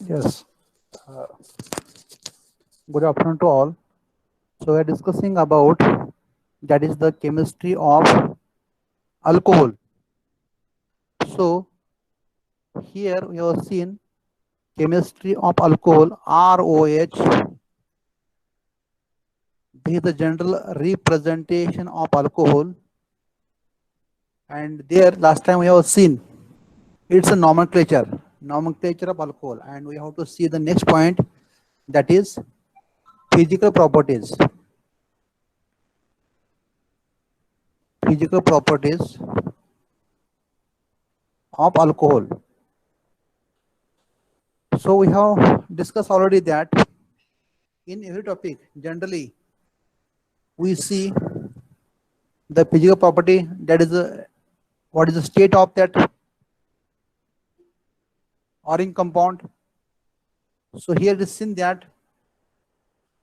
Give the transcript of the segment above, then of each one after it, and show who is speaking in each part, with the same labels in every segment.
Speaker 1: Yes. Uh, Good afternoon to all. So we are discussing about that is the chemistry of alcohol. So here we have seen chemistry of alcohol ROH. This is the general representation of alcohol, and there last time we have seen it's a nomenclature of alcohol, and we have to see the next point, that is physical properties. Physical properties of alcohol. So we have discussed already that in every topic, generally we see the physical property, that is what is the state of that orange compound. So here it is seen that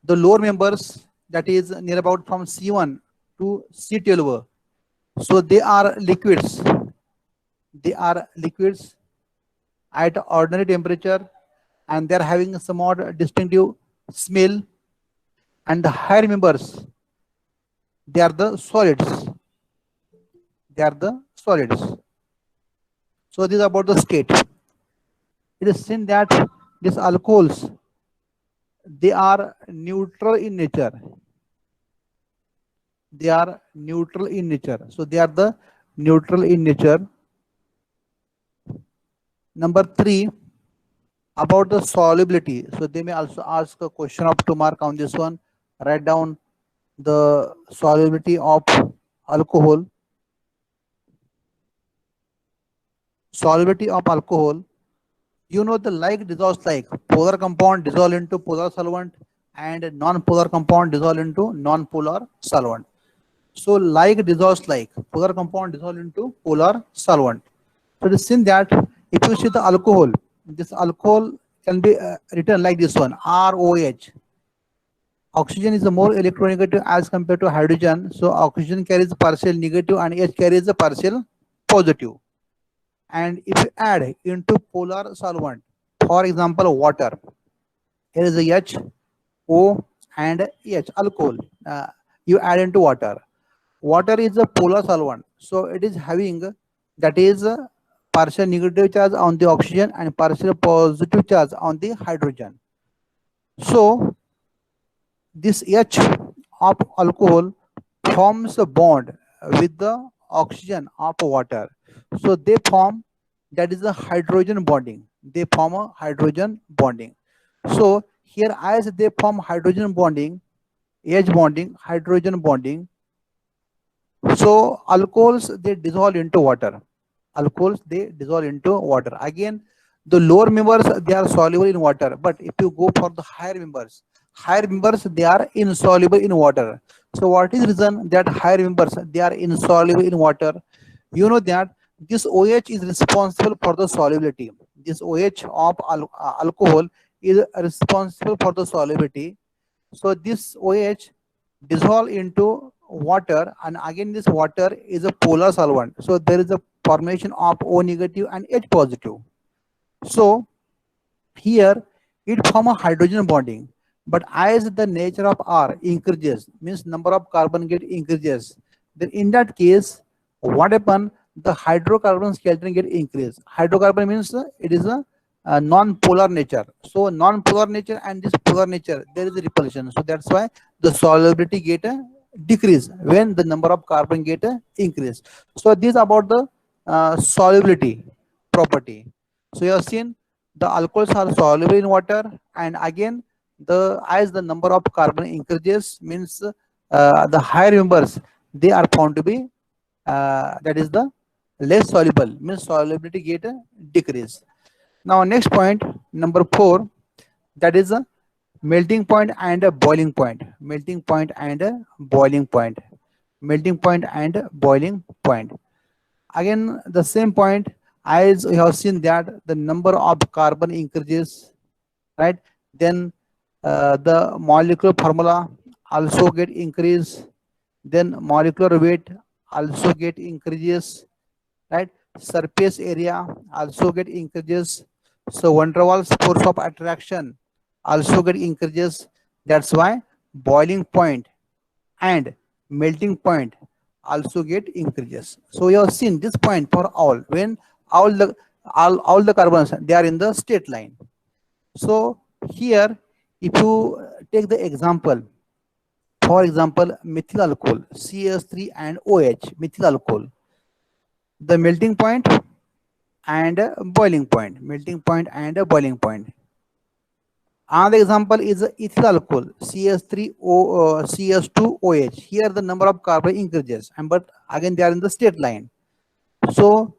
Speaker 1: the lower members, that is near about from C1 to C12, so they are liquids. They are liquids at ordinary temperature, and they are having somewhat distinctive smell. And the higher members, they are the solids. They are the solids. So this is about the state. It is seen that these alcohols, they are neutral in nature. They are neutral in nature. So they are the neutral in nature. Number 3, about the solubility. So they may also ask a question of 2 mark on this one. Write down the solubility of alcohol. Solubility of alcohol. You know the like dissolves like polar compound dissolve into polar solvent, and non-polar compound dissolve into non-polar solvent. So like dissolves like, polar compound dissolve into polar solvent. So it is seen that if you see the alcohol, this alcohol can be written like this one, ROH. Oxygen is the more electronegative as compared to hydrogen. So oxygen carries the partial negative and H carries the partial positive. And if you add into polar solvent, for example water, here is the H, O and H, alcohol. You add into water. Water is a polar solvent, so it is having, that is partial negative charge on the oxygen and partial positive charge on the hydrogen. So this H of alcohol forms a bond with the oxygen of water. So they form, that is a hydrogen bonding. They form a hydrogen bonding. So here as they form hydrogen bonding, H bonding, hydrogen bonding. So alcohols, they dissolve into water. Alcohols, they dissolve into water. Again, the lower members, they are soluble in water. But if you go for the higher members, they are insoluble in water. So what is reason that higher members, they are insoluble in water? You know that this OH is responsible for the solubility. This OH of alcohol is responsible for the solubility. So this OH dissolve into water, and again this water is a polar solvent. So there is a formation of O negative and H positive. So here it form a hydrogen bonding. But as the nature of R increases, means number of carbon get increases, then in that case, what happen? The hydrocarbon skeleton get increased. Hydrocarbon means it is a non-polar nature. So non-polar nature and this polar nature, there is a repulsion. So that's why the solubility get decrease when the number of carbon get increase. So this about the solubility property. So you have seen the alcohols are soluble in water, and again the as the number of carbon increases, means the higher members, they are found to be that is the less soluble, means solubility get decrease. Now next point, number 4, that is a melting point and a boiling point. Melting point and a boiling point. Melting point and a boiling point. Again the same point, as we have seen that the number of carbon increases, right? Then the molecular formula also get increased. Then molecular weight also get increases, right? Surface area also get increases. So van der Waals force of attraction also get increases. That's why boiling point and melting point also get increases. So you have seen this point for all when all the carbons they are in the straight line. So here, if you take the example, for example, methyl alcohol, CH3 and OH, methyl alcohol, the melting point and boiling point, melting point and boiling point. Another example is ethyl alcohol, CH2OH. Here the number of carbon increases, and but again they are in the straight line. So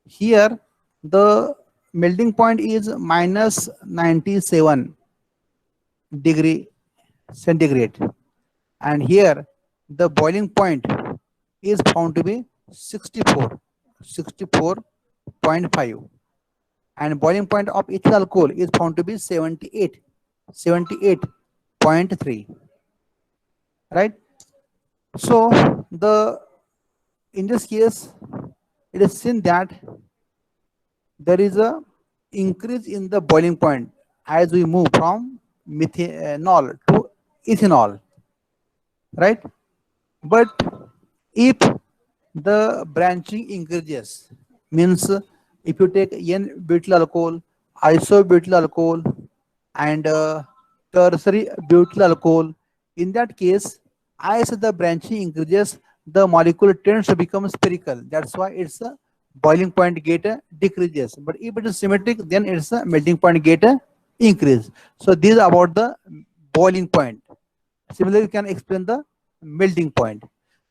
Speaker 1: here the melting point is minus 97 degree centigrade, and here the boiling point is found to be 64.5, and boiling point of ethyl alcohol is found to be 78.3, right? So the in this case it is seen that there is a increase in the boiling point as we move from methanol to ethanol, right? But if the branching increases, means if you take N-butyl alcohol, isobutyl alcohol, and tertiary butyl alcohol, in that case, as the branching increases, the molecule tends to become spherical. That's why its boiling point get decreases. But if it is symmetric, then its melting point get increase. So this is about the boiling point. Similarly, you can explain the melting point.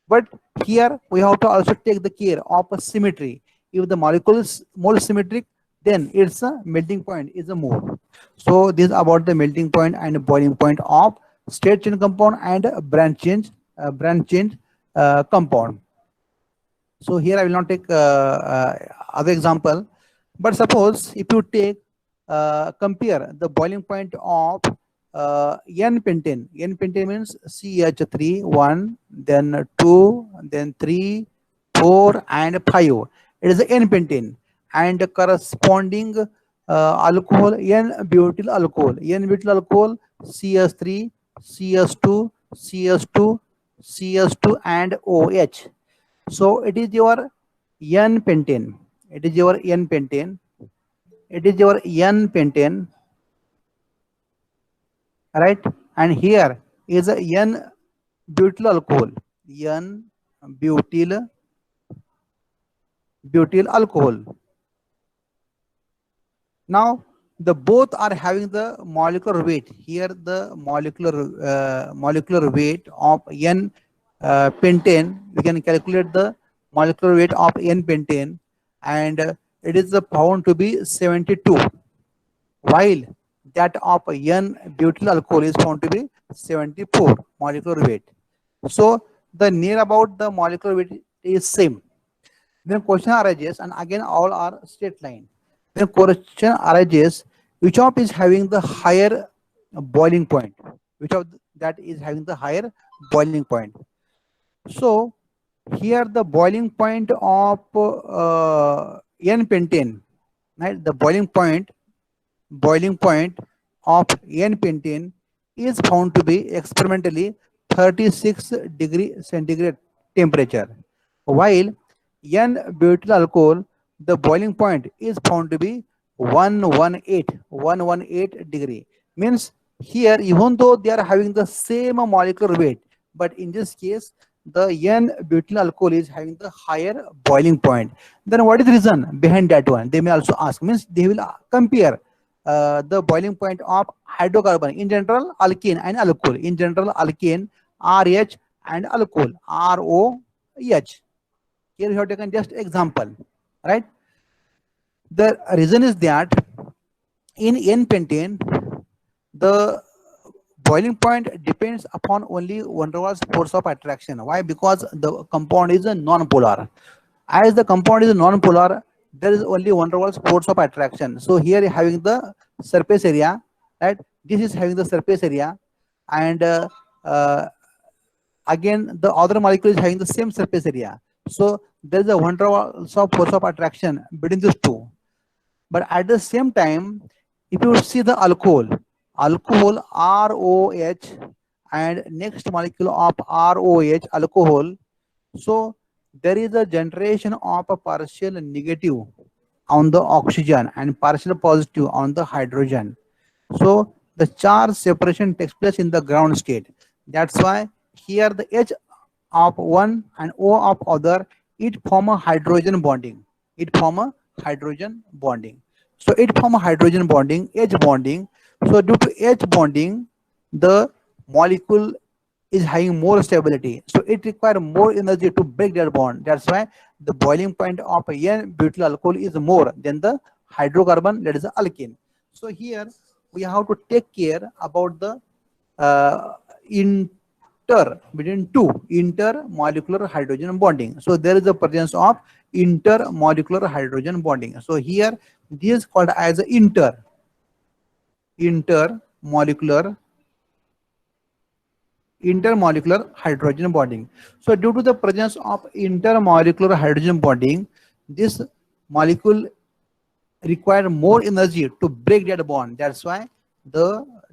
Speaker 1: But here we have to also take the care of a symmetry. If the molecule is more symmetric, then its melting point is a more. So this is about the melting point and boiling point of state change compound and branch change compound. So here I will not take other example, but suppose if you take compare the boiling point of N-pentane. N-pentane means CH3, 1, then 2, then 3, 4, and 5. It is the N-pentane. And the corresponding alcohol, N-butyl alcohol. N-butyl alcohol, CH3, CH2, CH2, CH2, and OH. So it is your N-pentane. It is your N-pentane. It is your N-pentane, right? And here is a N-butyl alcohol. N-butyl alcohol. Now the both are having the molecular weight. Here the molecular weight of N-pentane. We can calculate the molecular weight of N-pentane, and it is found to be 72, while that of N-butyl alcohol is found to be 74 molecular weight. So the near about the molecular weight is same. Then question arises, and again all are straight line. Then question arises, which of is having the higher boiling point? Which of that is having the higher boiling point? So here the boiling point of N-pentane, right? The boiling point of N-pentane is found to be experimentally 36 degree centigrade temperature, while N-butyl alcohol, the boiling point is found to be 118 degree. Means here, even though they are having the same molecular weight, but in this case the N-butyl alcohol is having the higher boiling point. Then what is the reason behind that one? They may also ask. Means they will compare the boiling point of hydrocarbon, in general alkene and alcohol. In general alkene, RH, and alcohol, ROH. Here we have taken just example, right? The reason is that in N-pentane, the boiling point depends upon only van der Waals force of attraction. Why? Because the compound is a non-polar. As the compound is non-polar, there is only van der Waals force of attraction. So here having the surface area, right? This is having the surface area, and again the other molecule is having the same surface area. So there is a van der Waals force of attraction between these two. But at the same time, if you see the alcohol, ROH, and next molecule of ROH, alcohol, so there is a generation of a partial negative on the oxygen and partial positive on the hydrogen. So the charge separation takes place in the ground state. That's why here the H of one and O of other, it form a hydrogen bonding. It form a hydrogen bonding. So it form a hydrogen bonding, H bonding. So due to H bonding, the molecule is having more stability. So it requires more energy to break that bond. That's why the boiling point of a N-butyl alcohol is more than the hydrocarbon, that is the alkene. So here we have to take care about the between two intermolecular hydrogen bonding. So there is the presence of intermolecular hydrogen bonding. So here this is called as intermolecular hydrogen bonding. So due to the presence of intermolecular hydrogen bonding, this molecule require more energy to break that bond. That's why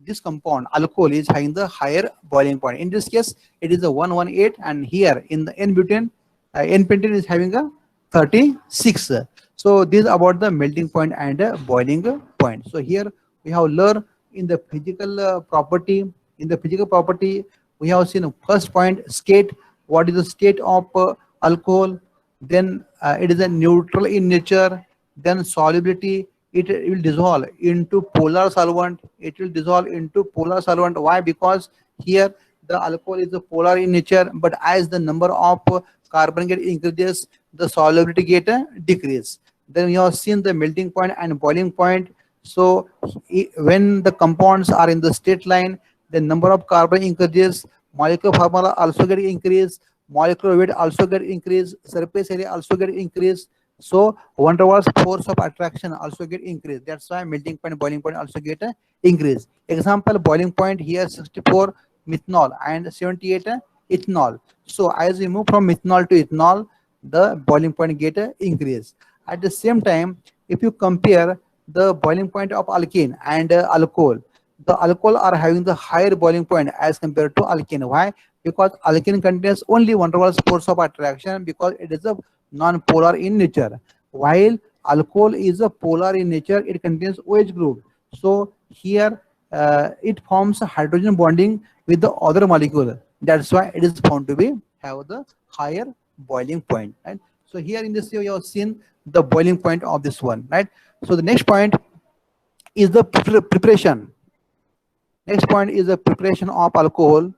Speaker 1: this compound alcohol is having the higher boiling point. In this case, it is a 118, and here in the N-butane, N-pentane is having a 36. So this is about the melting point and boiling point. So here we have learned in the physical property. In the physical property, we have seen first point, state. What is the state of alcohol? Then it is a neutral in nature. Then solubility, it will dissolve into polar solvent. It will dissolve into polar solvent. Why? Because here the alcohol is a polar in nature, but as the number of carbon get increases, the solubility get decrease. Then we have seen the melting point and boiling point. So when the compounds are in the straight line, the number of carbon increases, molecular formula also get increased, molecular weight also get increased, surface area also get increased. So van der Waals force of attraction also get increased. That's why melting point, boiling point also get increased. Example, boiling point here 64 methanol and 78 ethanol. So as we move from methanol to ethanol, the boiling point get increased. At the same time, if you compare the boiling point of alkene and alcohol, the alcohol are having the higher boiling point as compared to alkene. Why? Because alkene contains only van der Waals force of attraction, because it is a non-polar in nature, while alcohol is a polar in nature. It contains OH group. So here it forms a hydrogen bonding with the other molecule. That's why it is found to be have the higher boiling point. Right? So here in this you have seen the boiling point of this one. Right? So the next point is the preparation. Next point is the preparation of alcohol.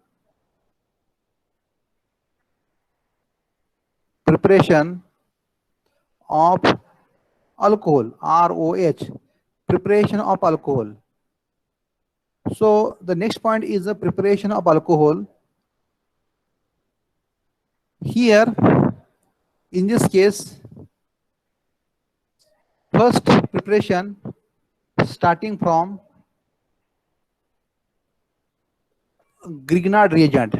Speaker 1: Preparation of alcohol, ROH, preparation of alcohol. So the next point is the preparation of alcohol. Here, in this case, first preparation starting from Grignard reagent.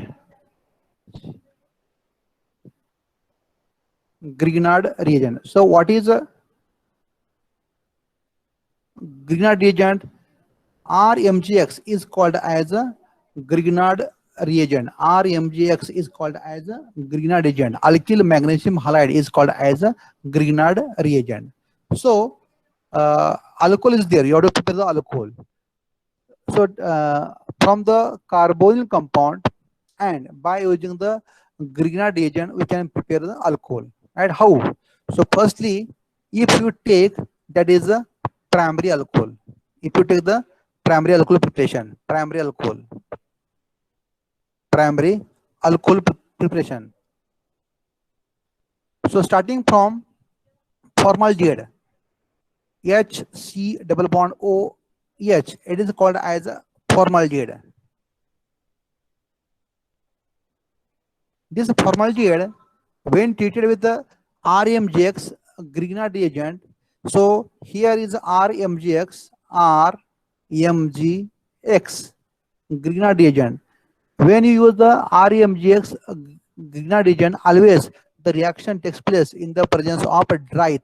Speaker 1: Grignard reagent. So what is a Grignard reagent? RMGX is called as a Grignard reagent. RMGX is called as a Grignard reagent. Alkyl magnesium halide is called as a Grignard reagent. So alcohol is there. You have to prepare the alcohol. So from the carbonyl compound, and by using the Grignard reagent, we can prepare the alcohol. Right? How? So firstly, if you take, that is a primary alcohol. If you take the primary alcohol preparation, primary alcohol preparation. So starting from formaldehyde, HC double bond OH, it is called as a formaldehyde. This formaldehyde, when treated with the RMGX Grignard reagent, so here is RMGX Grignard reagent. When you use the RMGX Grignard reagent, always the reaction takes place in the presence of a dry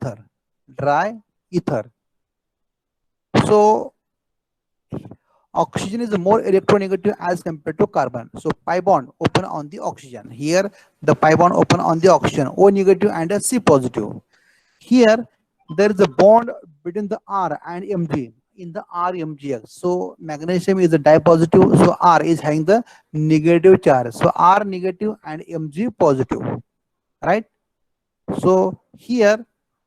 Speaker 1: ether. So oxygen is more electronegative as compared to carbon. So pi bond open on the oxygen. Here the pi bond open on the oxygen, O negative and a C positive. Here there is a bond between the R and Mg in the RMgx. So magnesium is a dipositive, so R is having the negative charge. So R negative and Mg positive, right? So here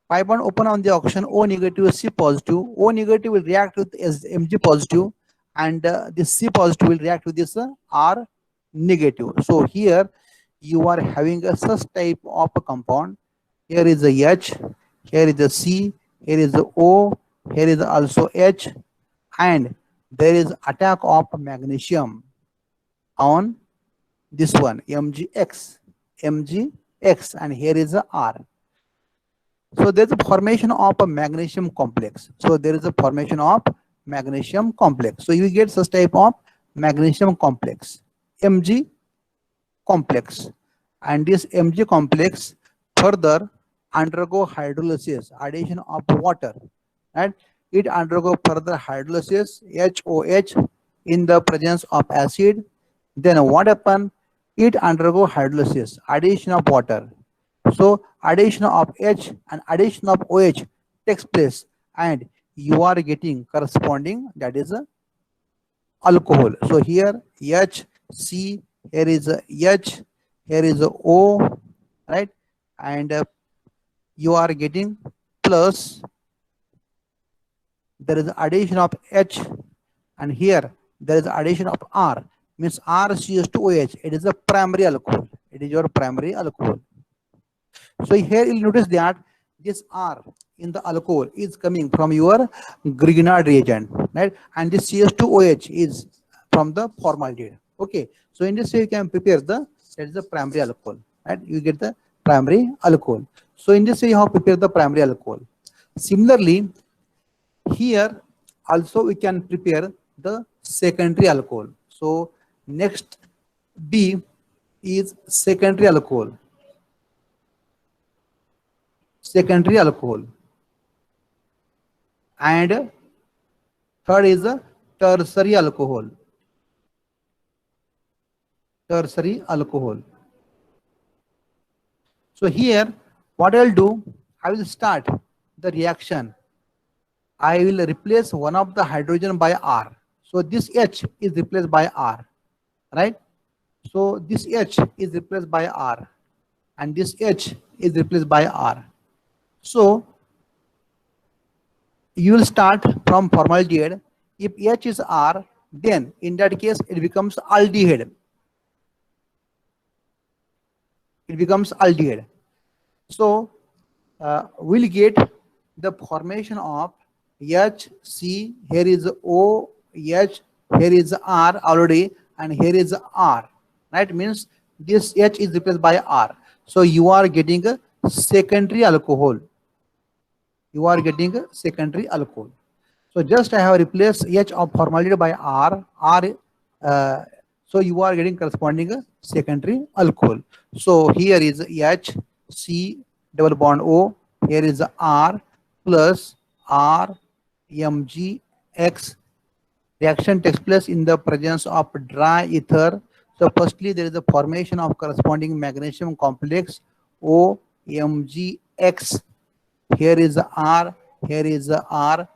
Speaker 1: pi bond open on the oxygen, O negative, C positive. O negative will react with Mg positive, and this C positive will react with this R negative. So here you are having a such type of a compound. Here is the H, here is the C, here is the O, here is also H, and there is attack of magnesium on this one, MgX, MgX, and here is the R. So there is a formation of a magnesium complex. So there is a formation of magnesium complex. So you get such type of magnesium complex, Mg complex, and this Mg complex further undergo hydrolysis, addition of water, and it undergo further hydrolysis, HOH, in the presence of acid. Then what happen? It undergo hydrolysis, addition of water. So addition of H and addition of OH takes place, and you are getting corresponding, that is a alcohol. So here H, C, here is a H, here is a O, right? And you are getting plus, there is addition of H, and here there is addition of R, means RCH2OH. It is a primary alcohol. It is your primary alcohol. So here you'll notice that this R in the alcohol is coming from your Grignard reagent, right? And this CH2OH is from the formaldehyde. Okay. So in this way you can prepare the, that is the primary alcohol, right? You get the primary alcohol. So in this way you have prepared the primary alcohol. Similarly, here also we can prepare the secondary alcohol. So next B is secondary alcohol. Secondary alcohol. And third is a tertiary alcohol. Tertiary alcohol. So here what I'll do, I will start the reaction. I will replace one of the hydrogen by R. So this H is replaced by R, right? So this H is replaced by R, and this H is replaced by R. So you will start from formaldehyde. If H is R, then in that case it becomes aldehyde. It becomes aldehyde. So we'll get the formation of H, C, here is O, H, here is R already, and here is R, right? Means this H is replaced by R. So you are getting a secondary alcohol. You are getting a secondary alcohol. So just I have replaced H of formaldehyde by R. So you are getting corresponding secondary alcohol. So here is H, C, double bond O. Here is R plus R, Mg, X. Reaction takes place in the presence of dry ether. So firstly there is a formation of corresponding magnesium complex O, Mg, X. Here is R, here is R,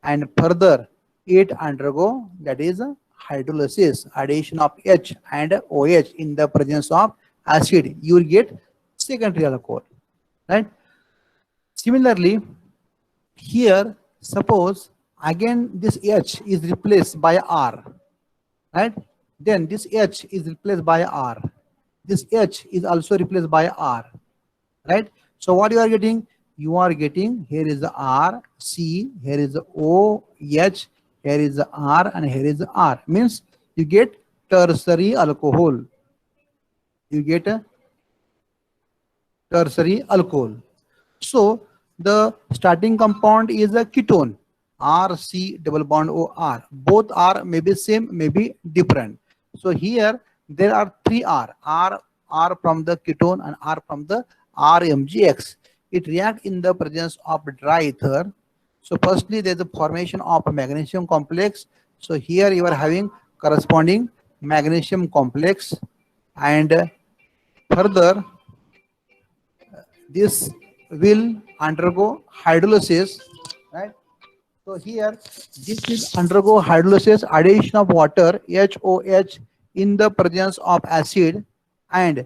Speaker 1: and further it undergo, that is hydrolysis, addition of H and OH in the presence of acid. You will get secondary alcohol, right? Similarly, here suppose again this H is replaced by R, right? Then this H is replaced by R. This H is also replaced by R, right? So what you are getting? You are getting, here is the R, C, here is the O, H, here is the R, and here is the R. Means you get tertiary alcohol. You get a tertiary alcohol. So the starting compound is a ketone, R, C, double bond O, R. Both are maybe same, maybe different. So here there are three R from the ketone and R from the RMgX. It reacts in the presence of dry ether. So firstly, there's the formation of a magnesium complex. So here you are having corresponding magnesium complex, and further this will undergo hydrolysis, right? So here this will undergo hydrolysis, addition of water HOH in the presence of acid, and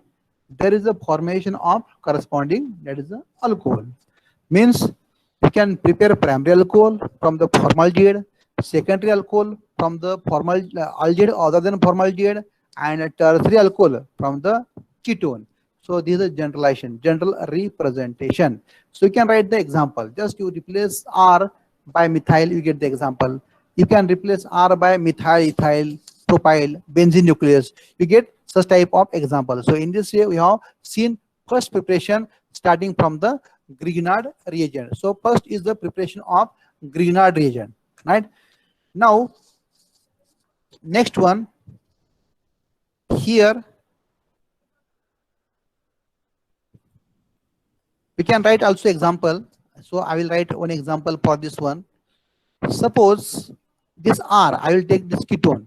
Speaker 1: there is a formation of corresponding, that is the alcohol. Means we can prepare primary alcohol from the formaldehyde, secondary alcohol from the aldehyde other than formaldehyde, and a tertiary alcohol from the ketone. So this is a generalization, general representation. So you can write the example. Just you replace R by methyl, you get the example. You can replace R by methyl, ethyl, propyl, benzene nucleus. You get such type of example. So in this way, we have seen first preparation starting from the Grignard reagent. So first is the preparation of Grignard reagent, right? Now, next one here, we can write also example. So I will write one example for this one. Suppose this R, I will take this ketone.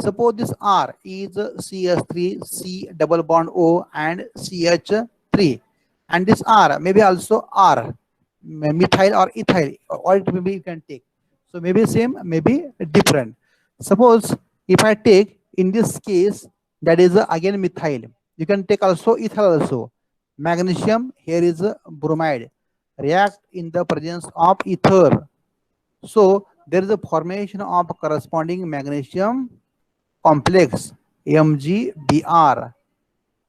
Speaker 1: Suppose this R is CH3, C double bond O and CH3. And this R, maybe also R, methyl or ethyl, or it maybe you can take. So maybe same, maybe different. Suppose if I take in this case, that is again methyl. You can take also ethyl also. Magnesium, here is bromide. React in the presence of ether. So there is a formation of corresponding magnesium complex MgBr,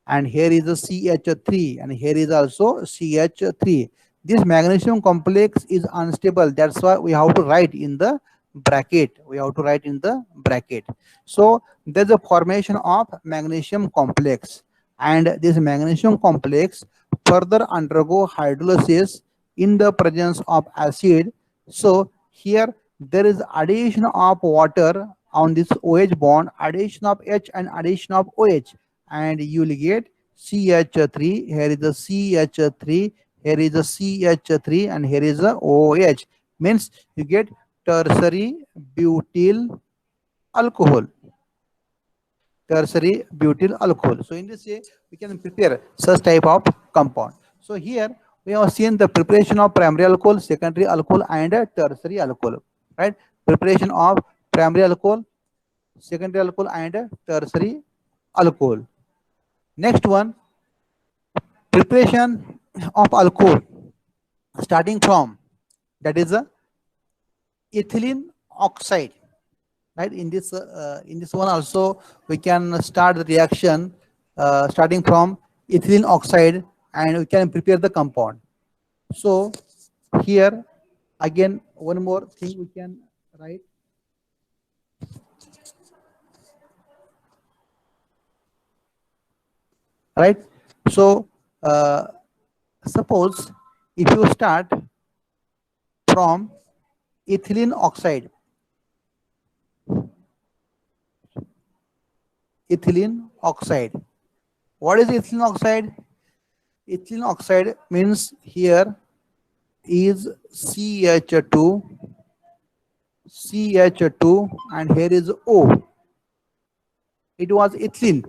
Speaker 1: and here is the CH3, and here is also CH3. This magnesium complex is unstable. That's why we have to write in the bracket. We have to write in the bracket. So there's a formation of magnesium complex, and this magnesium complex further undergo hydrolysis in the presence of acid. So here there is addition of water on this OH bond, addition of H and addition of OH, and you will get CH3. Here is the CH3, here is the CH3, and here is the OH. Means you get tertiary butyl alcohol. Tertiary butyl alcohol. So in this way, we can prepare such type of compound. So here we have seen the preparation of primary alcohol, secondary alcohol, and tertiary alcohol. Right? Preparation of primary alcohol, secondary alcohol, and tertiary alcohol. Next one, preparation of alcohol starting from, that is a ethylene oxide. Right? In this one also we can start the reaction starting from ethylene oxide, and we can prepare the compound. So here again one more thing we can write. Right? So suppose if you start from ethylene oxide, ethylene oxide. What is ethylene oxide? Ethylene oxide means here is CH2, and here is O. It was ethylene.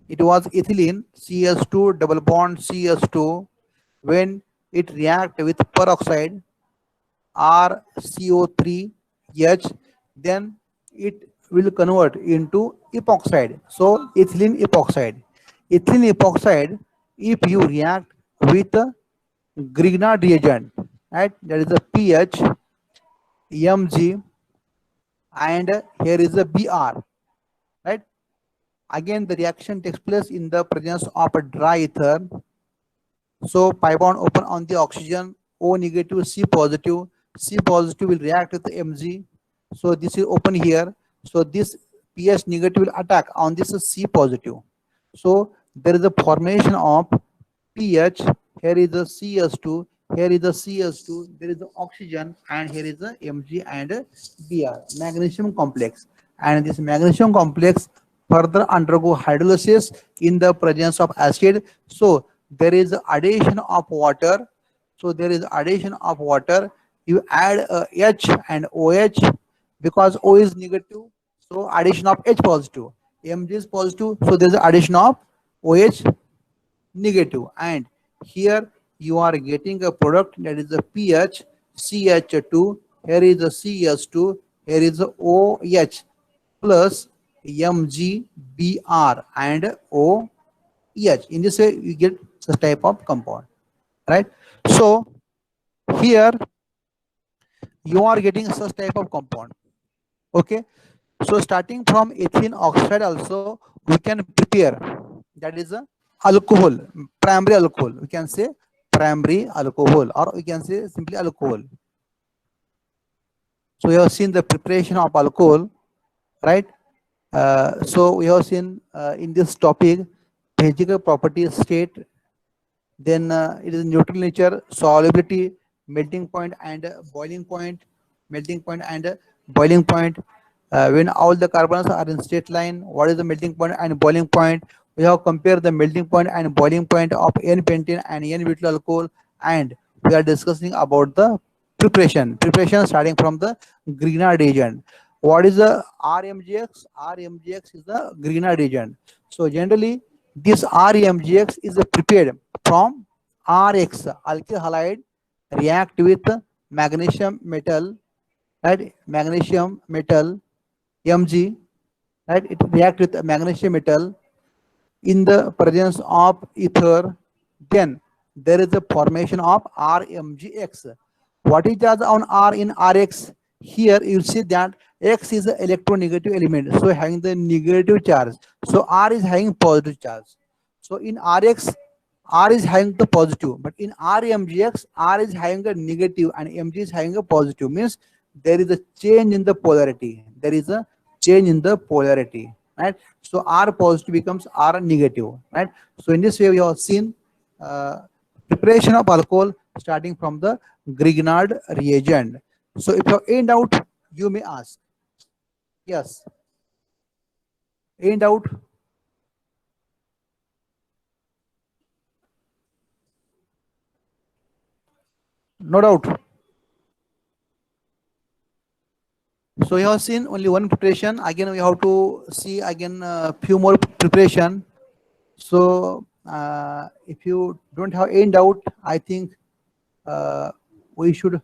Speaker 1: It was ethylene, CH2 double bond CH2. When it react with peroxide, RCO3H, then it will convert into epoxide. So ethylene epoxide. Ethylene epoxide, if you react with a Grignard reagent, right, that is a pH, Mg, and here is a Br, right? Again, the reaction takes place in the presence of a dry ether. So pi bond open on the oxygen, O negative, C positive. C positive will react with Mg. So this is open here. So this pH negative will attack on this C positive. So there is a formation of pH. Here is the CS2. Here is the CS2. There is the oxygen, and here is the Mg and Br, magnesium complex. And this magnesium complex further undergo hydrolysis in the presence of acid. So there is addition of water. So there is addition of water. You add H and OH because O is negative, so addition of H positive. Mg is positive, so there is addition of OH negative, and here you are getting a product that is a pH CH2. Here is a CH2. Here is a OH plus MgBr and OH. In this way, you get such type of compound, right? So here you are getting such type of compound. Okay, so starting from ethylene oxide also we can prepare, that is a alcohol, primary alcohol. We can say primary alcohol, or we can say simply alcohol. So we have seen the preparation of alcohol, right? So we have seen in this topic physical properties state, then it is neutral nature, solubility, melting point and boiling point, melting point and boiling point. When all the carbons are in straight line, what is the melting point and boiling point? We have compared the melting point and boiling point of N-pentene and N-butyl alcohol, and we are discussing about the preparation starting from the Grignard reagent. What is the RMGX? RMGX is the Grignard reagent. So generally this RMGX is prepared from RX, alkyl halide react with magnesium metal, right? Magnesium metal Mg, right? It react with magnesium metal in the presence of ether. Then there is a formation of RMGX. What is the on R in Rx? Here you see that X is an electronegative element, so having the negative charge. So R is having positive charge. So in Rx, R is having the positive, but in RMGX, R is having a negative and Mg is having a positive. Means there is a change in the polarity. There is a change in the polarity, right? So R positive becomes R negative, right? So in this way, we have seen preparation of alcohol starting from the Grignard reagent. So if you have any doubt, you may ask. Yes. Any doubt? No doubt. So you have seen only one preparation. Again, we have to see again a few more preparation. So if you don't have any doubt, I think we should